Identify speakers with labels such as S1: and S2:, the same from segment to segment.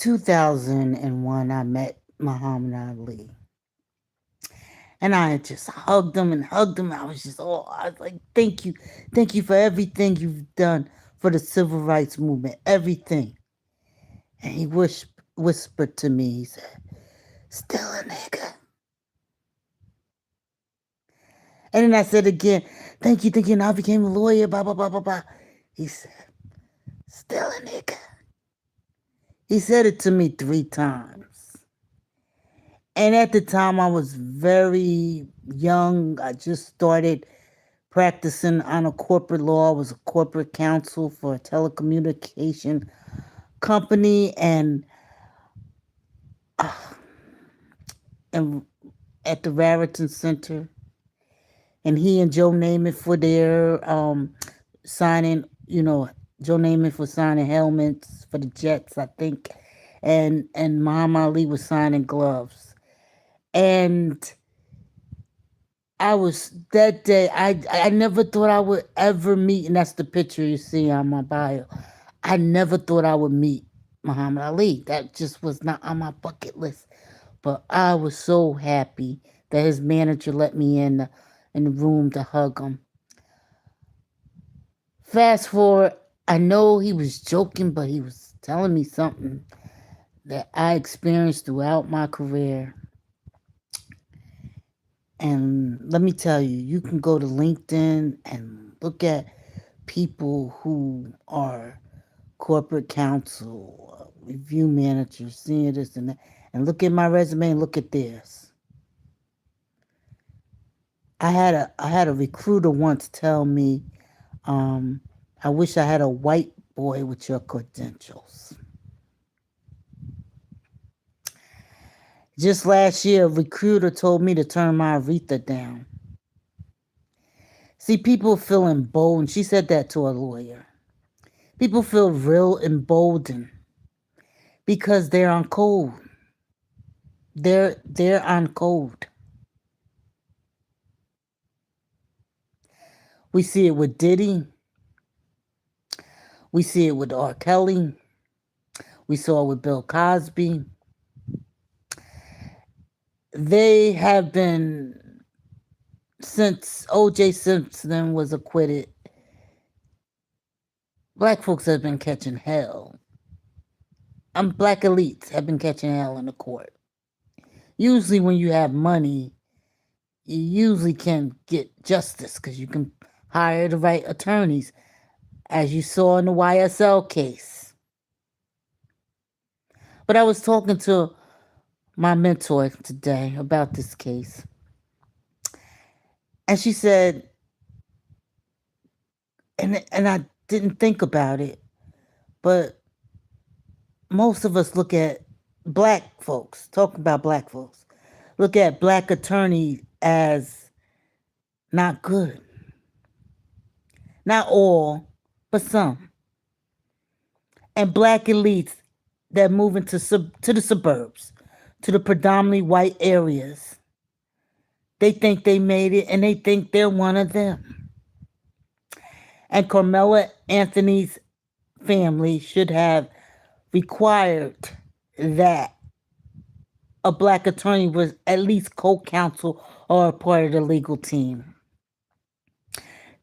S1: 2001, I met Muhammad Ali. And I just hugged him and hugged him. I was just, oh, I was like, thank you. Thank you for everything you've done for the civil rights movement. Everything. And he whispered to me, he said, still a nigga. And then I said again, thank you. And I became a lawyer, blah, blah, blah, blah, blah. He said, still a nigga. He said it to me 3 times. And at the time, I was very young. I just started practicing on a corporate law. I was a corporate counsel for a telecommunication company, uh, and at the Raritan Center. And he and Joe Namath were there signing, Joe Namath was signing helmets for the Jets, I think. And Muhammad Ali was signing gloves. And I was that day. I never thought I would ever meet, and that's the picture you see on my bio. I never thought I would meet Muhammad Ali. That just was not on my bucket list. But I was so happy that his manager let me in the room to hug him. Fast forward, I know he was joking, but he was telling me something that I experienced throughout my career. And let me tell you, you can go to LinkedIn and look at people who are corporate counsel, review managers, seeing this and that, and look at my resume and look at theirs. I had a recruiter once tell me, I wish I had a white boy with your credentials. Just last year, a recruiter told me to turn my Aretha down. See, people feel emboldened. She said that to a lawyer. People feel real emboldened because they're on code. They're on code. We see it with Diddy. We see it with R. Kelly. We saw it with Bill Cosby. They have been, since O.J. Simpson was acquitted, black folks have been catching hell. Black elites have been catching hell in the court. Usually, when you have money, you usually can get justice because you can hire the right attorneys, as you saw in the YSL case. But I was talking to my mentor today about this case, and she said, and I didn't think about it, but most of us look at black folks, talking about black folks, look at black attorneys as not good. Not all, but some. And black elites that move to the suburbs, to the predominantly white areas. They think they made it and they think they're one of them. And Carmela Anthony's family should have required that a black attorney was at least co-counsel or a part of the legal team.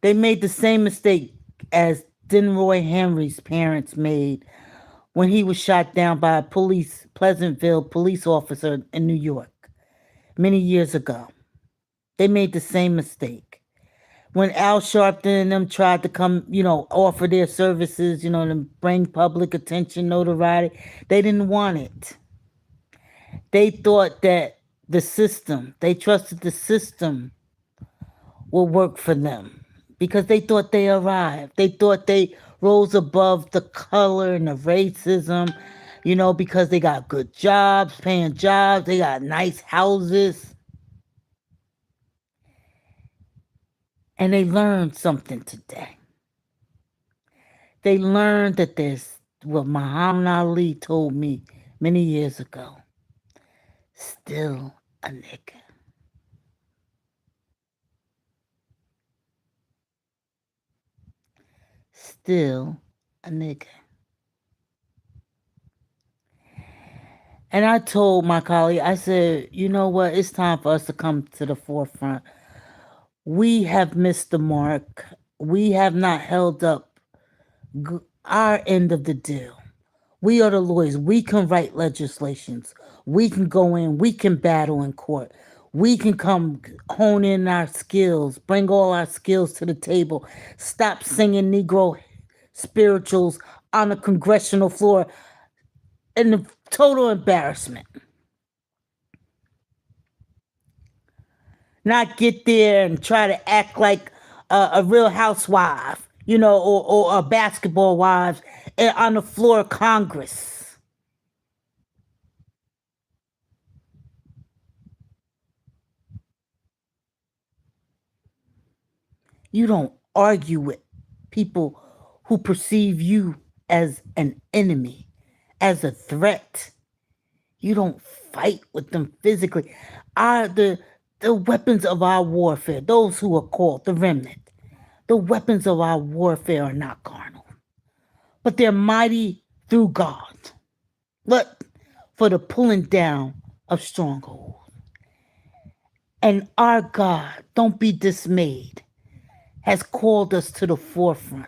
S1: They made the same mistake as Denroy Henry's parents made when he was shot down by a Pleasantville police officer in New York many years ago. They made the same mistake. When Al Sharpton and them tried to come, offer their services, to bring public attention, notoriety, they didn't want it. They thought that they trusted the system will work for them because they thought they arrived. They thought they rose above the color and the racism, because they got good jobs, paying jobs, they got nice houses. And they learned something today. They learned that there's what Muhammad Ali told me many years ago. Still a nigga. Still a nigga. And I told my colleague, I said, you know what? It's time for us to come to the forefront. We have missed the mark. We have not held up our end of the deal. We are the lawyers. We can write legislations. We can go in. We can battle in court. We can come hone in our skills, bring all our skills to the table. Stop singing Negro spirituals on the congressional floor in the total embarrassment. Not get there and try to act like a real housewife, or a basketball wife on the floor of Congress. You don't argue with people who perceive you as an enemy, as a threat. You don't fight with them physically. Are the weapons of our warfare, those who are called the remnant, the weapons of our warfare are not carnal, but they're mighty through God. But for the pulling down of strongholds. And our God, don't be dismayed, has called us to the forefront.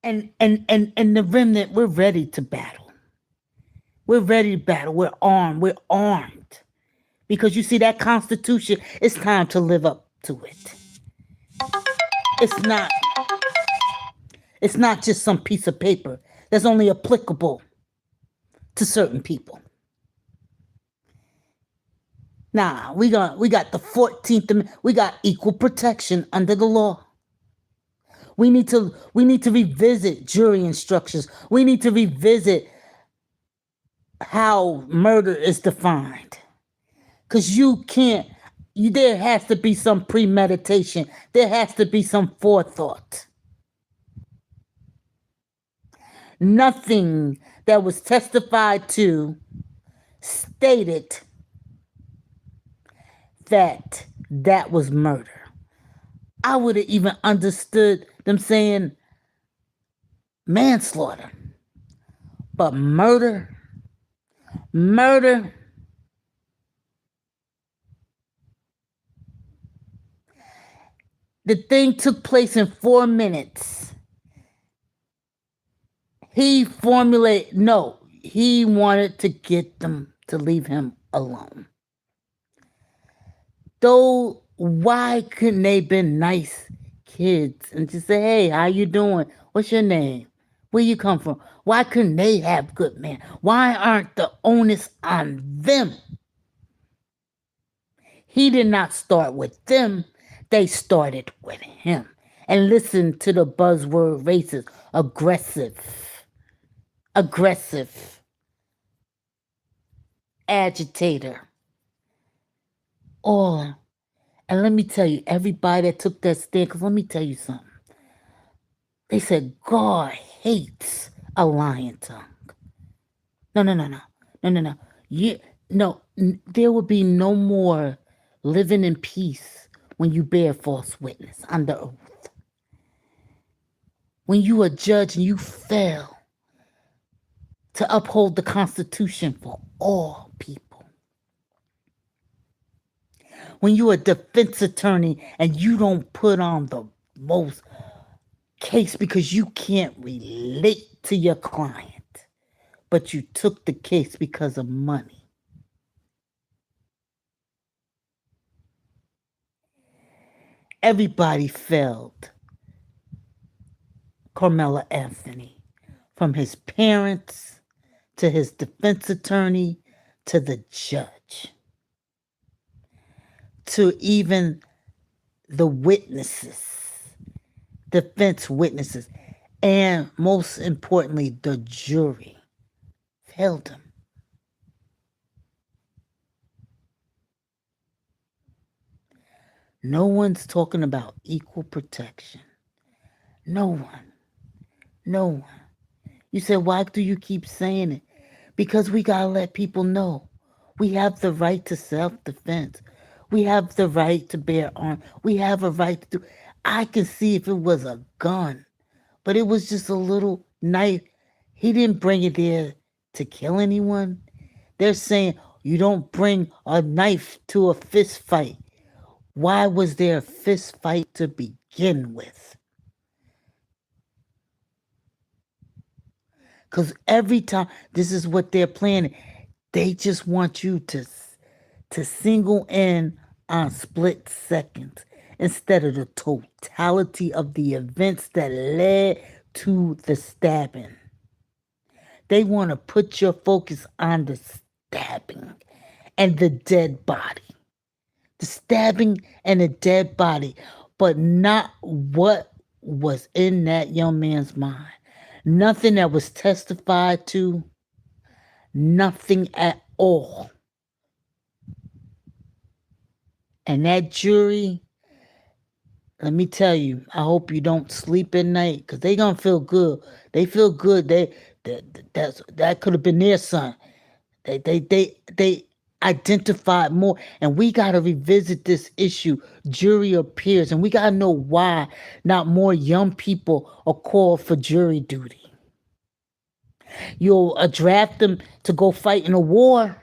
S1: And the remnant, we're ready to battle. We're ready to battle. We're armed. We're armed. Because you see that Constitution, it's time to live up to it. It's not it's not just some piece of paper that's only applicable to certain people. Nah, we got the 14th Amendment. We got equal protection under the law. We need to revisit jury instructions. We need to revisit how murder is defined. Cause you can't there has to be some premeditation. There has to be some forethought. Nothing that was testified to stated that that was murder. I would have even understood them saying manslaughter. But murder, the thing took place in 4 minutes. He formulated, no, he wanted to get them to leave him alone. Though, why couldn't they been nice kids and just say, hey, how you doing? What's your name? Where you come from? Why couldn't they have good men? Why aren't the onus on them? He did not start with them. They started with him. And listen to the buzzword racist, aggressive, agitator. All. And let me tell you, everybody that took that stand, because let me tell you something. They said God hates a lying tongue. No, no, no, no. No, no, no. No, there will be no more living in peace when you bear false witness under oath. When you are judged and you fail to uphold the Constitution for all people. When you're a defense attorney and you don't put on the most case because you can't relate to your client, but you took the case because of money. Everybody failed Carmela Anthony, from his parents to his defense attorney to the judge to even the witnesses, defense witnesses, and most importantly, the jury failed him. No one's talking about equal protection. No one. No one. You said, why do you keep saying it? Because we got to let people know we have the right to self-defense. We have the right to bear arms. We have a right to do. I can see if it was a gun, but it was just a little knife. He didn't bring it there to kill anyone. They're saying you don't bring a knife to a fist fight. Why was there a fist fight to begin with? Because every time, this is what they're planning. They just want you to single in on split seconds instead of the totality of the events that led to the stabbing. They want to put your focus on the stabbing and the dead body. The stabbing and the dead body, but not what was in that young man's mind. Nothing that was testified to, nothing at all. And that jury, let me tell you, I hope you don't sleep at night because they gonna feel good. They feel good. That could have been their son. They identified more, and we gotta revisit this issue. Jury of peers, and we gotta know why not more young people are called for jury duty. You'll draft them to go fight in a war.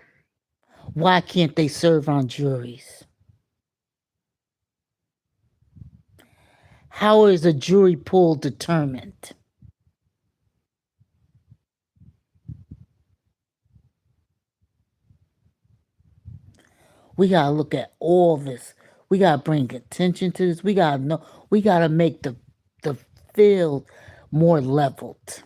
S1: Why can't they serve on juries? How is a jury pool determined? We gotta look at all this. We gotta bring attention to this. We gotta know. We gotta make the field more leveled.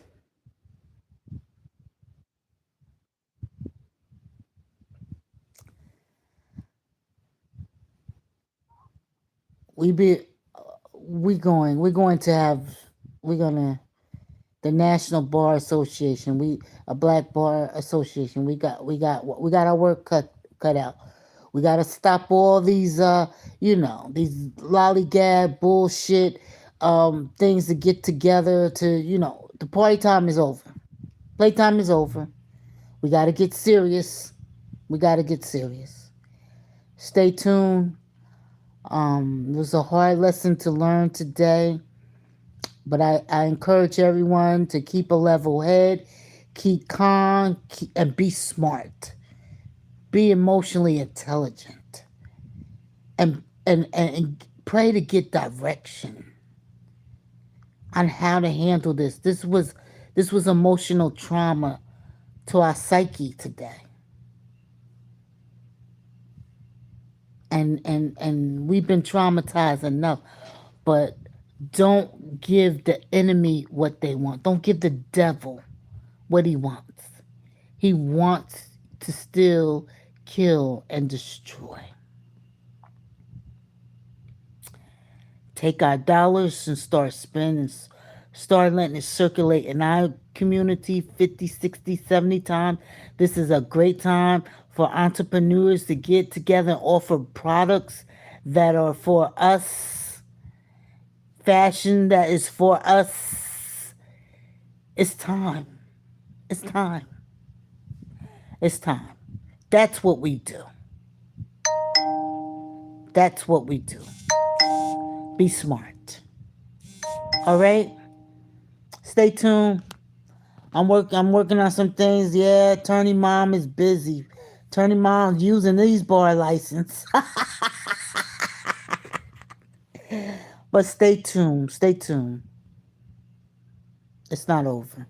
S1: We be we're going to have we're gonna the National Bar Association. We a Black Bar Association. We got our work cut out. We got to stop all these these lollygag bullshit things to get together to the party time is over. Playtime is over. We got to get serious. We got to get serious. Stay tuned. It was a hard lesson to learn today, but I encourage everyone to keep a level head, keep calm, and be smart. Be emotionally intelligent, and pray to get direction on how to handle this. This was emotional trauma to our psyche today, and we've been traumatized enough. But don't give the enemy what they want. Don't give the devil what he wants. He wants to steal, kill, and destroy. Take our dollars and start spending, start letting it circulate in our community 50, 60, 70 times. This is a great time for entrepreneurs to get together and offer products that are for us, fashion that is for us. It's time. It's time. It's time. That's what we do. That's what we do. Be smart. All right? Stay tuned. I'm working on some things. Yeah, attorney mom is busy. Attorney mom using these bar license. But stay tuned. Stay tuned. It's not over.